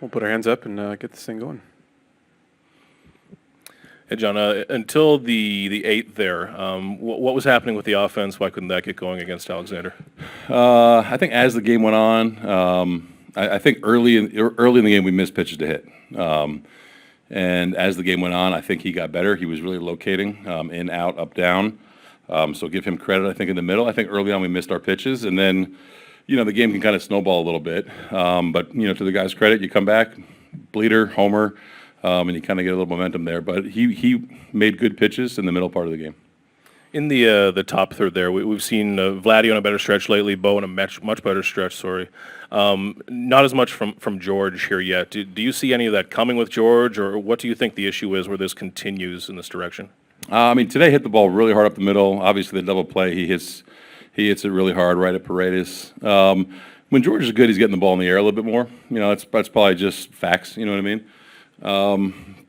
We'll put our hands up and get this thing going. Hey, John, until the eighth there, what was happening with the offense? Why couldn't that get going against Alexander? I think as the game went on, I think early in the game we missed pitches to hit. And as the game went on, I think he got better. He was really locating in, out, up, down. So give him credit, I think, in the middle. I think early on we missed our pitches. And then, the game can kind of snowball a little bit. But, to the guy's credit, you come back, bleeder, homer, and you kind of get a little momentum there. But he made good pitches in the middle part of the game. In the top third there, we've seen Vladdy on a better stretch lately, Bo on a much better stretch, sorry. Not as much from George here yet. Do you see any of that coming with George, or what do you think the issue is where this continues in this direction? Today hit the ball really hard up the middle. Obviously, the double play, he hits it really hard right at Paredes. When George is good, he's getting the ball in the air a little bit more. That's probably just facts, you know what I mean?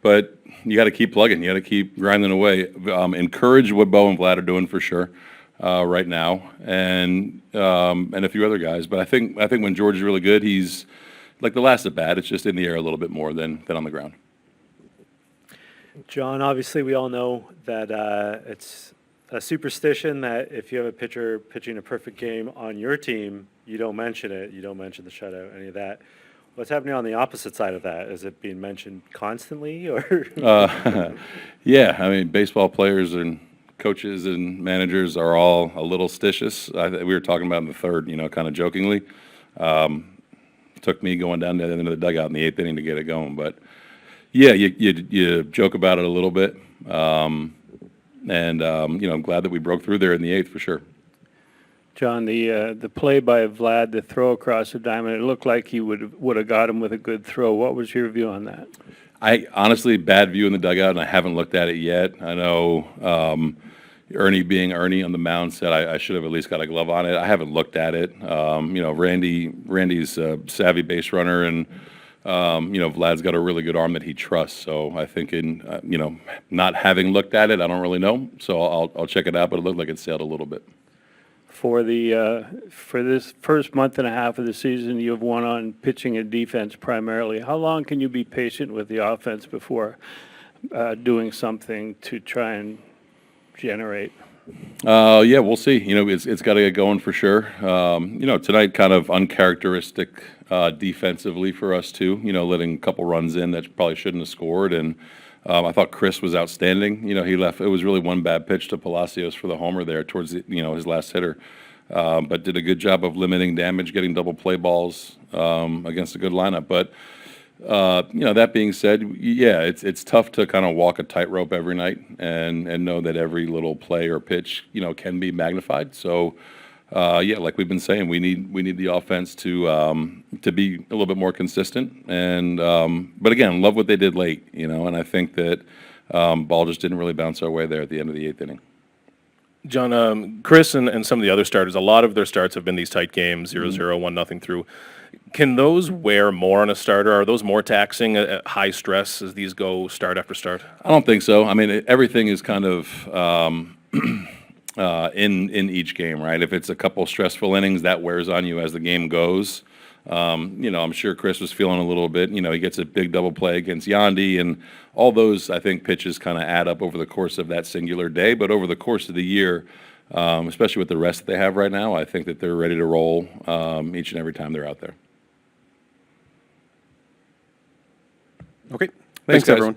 But you got to keep plugging. You got to keep grinding away. Encourage what Bo and Vlad are doing for sure right now, and a few other guys. But I think when George is really good, he's like the last at bat. It's just in the air a little bit more than on the ground. John, obviously we all know that it's a superstition that if you have a pitcher pitching a perfect game on your team, you don't mention it. You don't mention the shutout, any of that. What's happening on the opposite side of that? Is it being mentioned constantly, or? Yeah, baseball players and coaches and managers are all a little stitious. We were talking about in the third, kind of jokingly. Took me going down to the end of the dugout in the eighth inning to get it going, but yeah, you joke about it a little bit, and I'm glad that we broke through there in the eighth for sure. John, the play by Vlad, the throw across the diamond, it looked like he would have got him with a good throw. What was your view on that? I honestly, bad view in the dugout, and I haven't looked at it yet. I know Ernie, being Ernie on the mound, said I should have at least got a glove on it. I haven't looked at it. Randy's a savvy base runner, and Vlad's got a really good arm that he trusts. So I think not having looked at it, I don't really know. So I'll check it out, but it looked like it sailed a little bit. For this first month and a half of the season, you've won on pitching and defense primarily. How long can you be patient with the offense before doing something to try and generate? Yeah, we'll see. It's got to get going for sure. Tonight kind of uncharacteristic defensively for us too. Letting a couple runs in that probably shouldn't have scored, and I thought Chris was outstanding. He left. It was really one bad pitch to Palacios for the homer there towards his last hitter, but did a good job of limiting damage, getting double play balls against a good lineup. But that being said, yeah, it's tough to kind of walk a tightrope every night and know that every little play or pitch can be magnified. So. Yeah, like we've been saying, we need the offense to be a little bit more consistent, and but again, love what they did late, and I think that ball just didn't really bounce our way there at the end of the eighth inning. John, Chris and some of the other starters, a lot of their starts have been these tight games, 0-0, 1-0 through. Can those wear more on a starter? Are those more taxing at high stress as these go start after start? I don't think so. Everything is kind of. In each game, right? If it's a couple stressful innings, that wears on you as the game goes. I'm sure Chris was feeling a little bit. He gets a big double play against Yandy, and all those, I think, pitches kind of add up over the course of that singular day. But over the course of the year, especially with the rest that they have right now, I think that they're ready to roll each and every time they're out there. Okay. Thanks everyone.